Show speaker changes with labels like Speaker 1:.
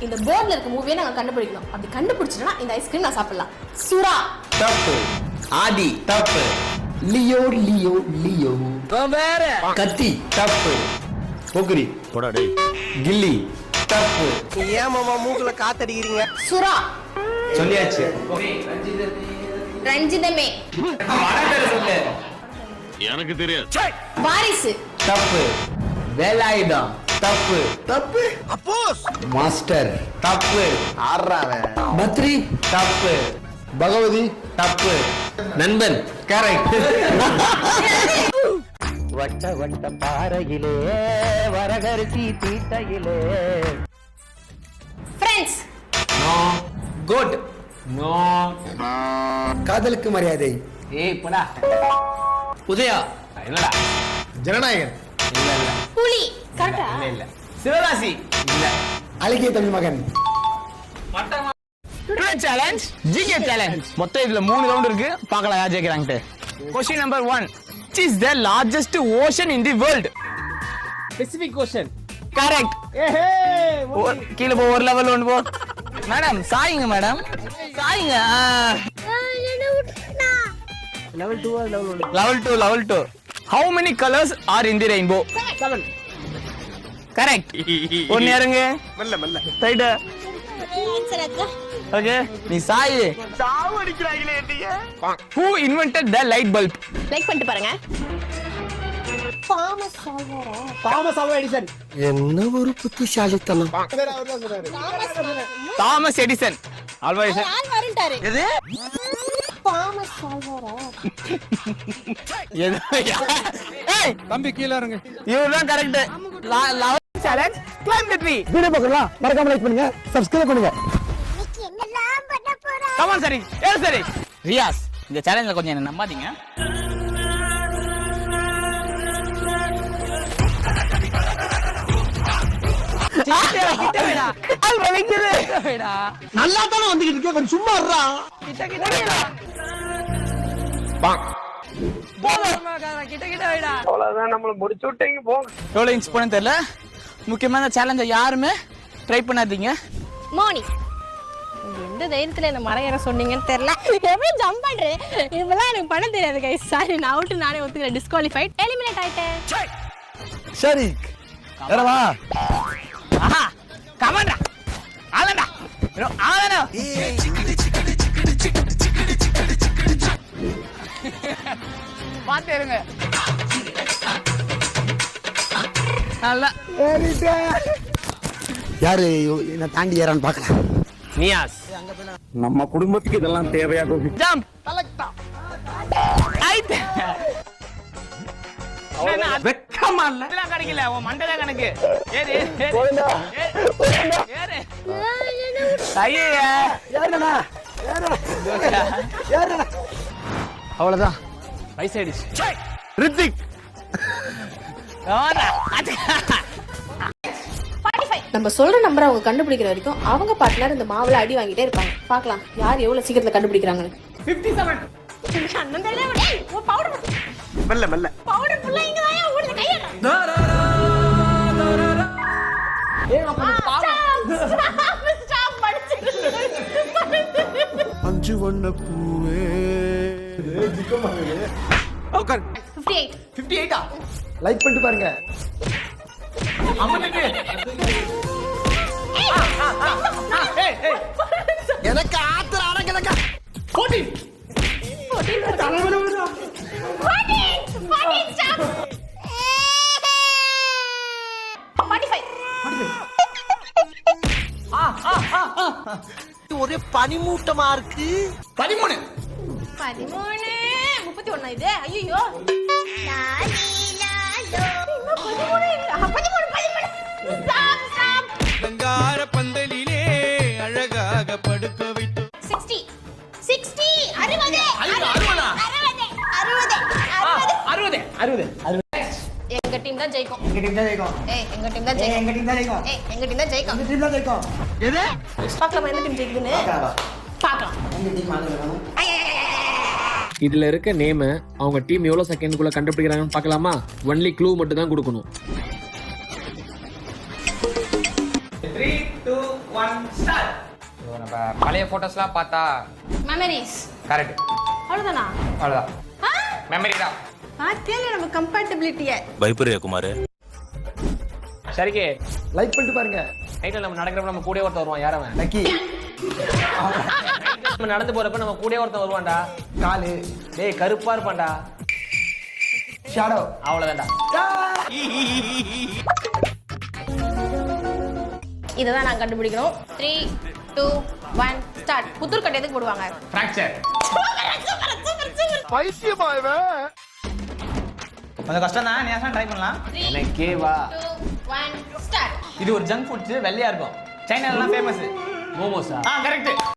Speaker 1: இந்த போர்டுல இருக்க மூவியை நாங்க கண்டுபிடிக்கணும். அப்படி கண்டுபிடிச்சிட்டா இந்த ஐஸ்கிரீம் நான் சாப்பிடலாம். சுறா
Speaker 2: தப்பு. ஆதி தப்பு. Leo Leo Leo. வேற. கத்தி தப்பு. பொகுரி போடா டேய். கில்லி தப்பு.
Speaker 3: ஏன் மாமா மூக்குல காத்தடிக்கிறீங்க?
Speaker 1: சுறா
Speaker 2: சொல்லியாச்சு.
Speaker 1: ரஞ்சிதமே.
Speaker 2: சொல்லு.
Speaker 4: எனக்கு தெரியாது.
Speaker 1: வாரிசு
Speaker 2: தப்பு. வேலாயுதம் தப்பு.
Speaker 3: தப்பு. அப்போஸ்
Speaker 2: மாஸ்டர் தப்பு.
Speaker 3: ஆறாவே.
Speaker 2: பத்ரி தப்பு. பகவதி தப்பு. நண்பன் கரெக்ட்.
Speaker 5: வட்ட வட்ட பாறையிலே வரகரிசி தீட்டையிலே.
Speaker 1: Friends
Speaker 2: no. குட். நோ.
Speaker 3: காதலுக்கு மரியாதை.
Speaker 2: ஏய் போடா. உதயா என்னடா.
Speaker 3: ஜனநாயகன்.
Speaker 2: இல்ல இல்ல
Speaker 1: புலி கரெக்டா?
Speaker 2: இல்ல. சிவராசி இல்ல.
Speaker 3: அழகிய Tamil Magan.
Speaker 6: Challenge GK challenge. மொத்தம் இதுல 3 ரவுண்ட் இருக்கு. பார்க்கலாம் யார் ஜெயிக்கறாங்கட்டு. Question number 1. Which is the largest ocean in the world?
Speaker 3: Pacific question.
Speaker 6: Correct. கீழ போ ஒரு லெவல் ஒன்னு போ. மேடம் சாயிங்க மேடம். சாயிங்க.
Speaker 3: Level 2 level 1.
Speaker 6: Level 2. How many colors are in the rainbow?
Speaker 3: 7.
Speaker 6: Correct. ஒன்னு இறங்கு.
Speaker 3: மெல்ல மெல்ல.
Speaker 6: ரைட்.
Speaker 1: ஆன்சர் அக்கா.
Speaker 6: ஓகே நீ சாய். சாவு அடிக்குறாங்களே என்னைய. Who invented the light bulb?
Speaker 1: Like பண்ணிட்டு பாருங்க.
Speaker 3: Thomas Alva Edison. என்ன ஒரு புத்திசாலித்தனம்.
Speaker 6: Thomas Edison. Alva Edison.
Speaker 1: ஆள் வரண்டாரு.
Speaker 6: எது?
Speaker 1: தாமஸ் ஆல்வாரா?
Speaker 6: ஏய்
Speaker 3: தம்பி கீழ இறங்கு.
Speaker 6: இவர்தான் கரெக்ட். லெவல் சேலஞ்ச் கிளைம் தி ட்ரீ.
Speaker 3: வீடியோ பார்க்கலாம். மறக்காம லைக் பண்ணுங்க. சப்ஸ்கிரைப் பண்ணுங்க.
Speaker 6: கம் ஆன் சரி. ஏய் சரி. ரியாஸ் இந்த சேலஞ்சில கொஞ்சம் என்ன நம்பாதீங்க. கிட்ட வேடா. கால் வலிக்குது. வேடா.
Speaker 3: நல்லா தான வந்துகிட்டு இருக்கே. கொஞ்சம் சும்மா இருடா.
Speaker 6: கிட்ட வேடா. பாங். கிட்ட வேடா.
Speaker 3: அவ்வளவுதான் நம்மள முடிச்சு விட்டீங்க போங்க.
Speaker 6: எவ்வளவு இன்ச் போனே தெரியல. முக்கியமான சேலஞ்சை யாருமே ட்ரை பண்ணாதீங்க.
Speaker 1: மோனி எந்த தைரியத்துல என்ன மரம் ஏற சொன்னீங்கன்னு தெரியல. எப்படி ஜம்ப் பண்றேன் இதெல்லாம் எனக்கு பண்ண தெரியாது கைஸ். சாரி நான் அவுட். நானே ஒத்துக்கிறேன். டிஸ்குவாலிஃபைட். எலிமினேட் ஆயிட்டேன்.
Speaker 3: சரி வரவா.
Speaker 6: ஆஹா கமான்டா. ஆலடா. ஆலடா. பாத்து இருங்க. நல்லா
Speaker 3: யாரு என்ன தாண்டி ஏறான்னு பார்க்கலாம்.
Speaker 6: நியாஸ்
Speaker 3: நம்ம குடும்பத்துக்கு இதெல்லாம் தேவையா?
Speaker 6: ஜம்ப். ஐட்.
Speaker 3: வெக்கமா இல்ல.
Speaker 6: இதெல்லாம் கிடைக்கல. உன் மண்டல கணக்கு. ஏறு ஏறு. ஐயே
Speaker 3: ஏறடா. ஏறடா.
Speaker 6: அவ்வளவுதான். வயசாயிடுச்சு. ரித்திக்.
Speaker 1: நம்ம சொல்ற நம்பரை அவங்க கண்டுபிடிக்கிற வரைக்கும் அவங்க பார்ட்னர் இந்த மாவுல அடி வாங்கிட்டே இருப்பாங்க. பார்க்கலாம் யார் எவ்வளவு சீக்கிரத்துல கண்டுபிடிக்கிறாங்கன்னு.
Speaker 3: 57.
Speaker 1: அண்ணன் தெரியல. டேய் ஓ பவுடர்.
Speaker 3: மெல்ல மெல்ல.
Speaker 1: பவுடர் ஃபுல்லா இங்க தான் ஓடுது கையில.
Speaker 3: ஏய் அப்ப
Speaker 1: ஸ்டாப் படிச்சிட்டு.
Speaker 3: அஞ்சு வண்ண பூவே. உட்கார்.
Speaker 1: 58.
Speaker 3: 58 லைக் பண்ணிட்டு பாருங்க.
Speaker 6: அம்மனுக்கு.
Speaker 3: எனக்கு ஆத்திர அடங்கலங்க.
Speaker 6: 14.
Speaker 1: 14 ஸ்டாப். 45.
Speaker 3: ஒரே பனிமூட்டமா இருக்கு.
Speaker 6: 13.
Speaker 1: 13 31 இது. ஐயோ லாலி லாலோ. 13 stop stop.
Speaker 7: அலங்கார பந்தலிலே அழகாக படுக்க வைத்து
Speaker 1: 60 60 60
Speaker 6: 60.
Speaker 1: எங்க டீம் தான் ஜெயிக்கும்.
Speaker 3: எங்க டீம் தான் ஜெயிக்கும்.
Speaker 1: ஏய் எங்க டீம் தான் ஜெயிக்கும்.
Speaker 3: எங்க டீம் தான் ஜெயிக்கும்.
Speaker 1: ஏய் எங்க டீம் தான் ஜெயிக்கும்.
Speaker 3: எங்க டீம் தான் ஜெயிக்கும். எது?
Speaker 1: பார்க்கலாம் எந்த டீம் ஜெயிக்குதுன்னு. பார்க்கலாம்.
Speaker 3: எங்க டீம் ஆடுறாங்க.
Speaker 8: இதுல இருக்க நேம் அவங்க டீம் எவ்வளவு செகண்ட்குள்ள கண்டுபிடிக்கிறாங்கன்னு பார்க்கலாமா? ஒன்லி க்ளூ மட்டும் தான் கொடுக்கணும்.
Speaker 2: 3 2 1 ஸ்டார்ட்.
Speaker 9: நம்ம பழைய போட்டோஸ்லாம் பார்த்தா
Speaker 1: மெமரிஸ்.
Speaker 9: கரெக்ட்.
Speaker 1: அவ்வளவுதானா?
Speaker 9: அவ்வளோதான். மெமரி தான்.
Speaker 1: பாத்தியால நம்ம கம்பேட்டபிலிட்டியை.
Speaker 4: பயப்படுறியா குமார்?
Speaker 6: சரிக்கே
Speaker 3: லைக் பண்ணிட்டு பாருங்க.
Speaker 6: நைட்ல நம்ம நடக்கிறப்ப நம்ம கூடயே ஒருத்தன் வருவான். யார் அவன்?
Speaker 3: லக்கி.
Speaker 6: நம்ம நடந்து போறப்ப நம்ம கூடயே ஒருத்தன் வருவான்டா.
Speaker 3: காலு.
Speaker 6: டேய் கருப்பா இருப்பான்டா.
Speaker 3: ஷாடோ.
Speaker 6: அவ்வளவுதான்டா.
Speaker 1: இதுதான் நான் கண்டுபிடிக்கணும். 3 2 1 ஸ்டார்ட். புத்தூர் கட்டை எதுக்கு போடுவாங்க?
Speaker 6: ஃபிராக்சர்.
Speaker 3: பைத்தியமா இவன்.
Speaker 2: கொஞ்சம் கஷ்டம் தான், நீ ட்ரை பண்ணலாம்.
Speaker 6: எனக்கே வா.
Speaker 1: 2 1 ஸ்டார்ட்.
Speaker 6: இது ஒரு ஜங்க் ஃபுட்ஸ் வெள்ளையா இருக்கும். சைனால எல்லாம் ஃபேமஸ். மோமோஸா?
Speaker 2: கரெக்ட்.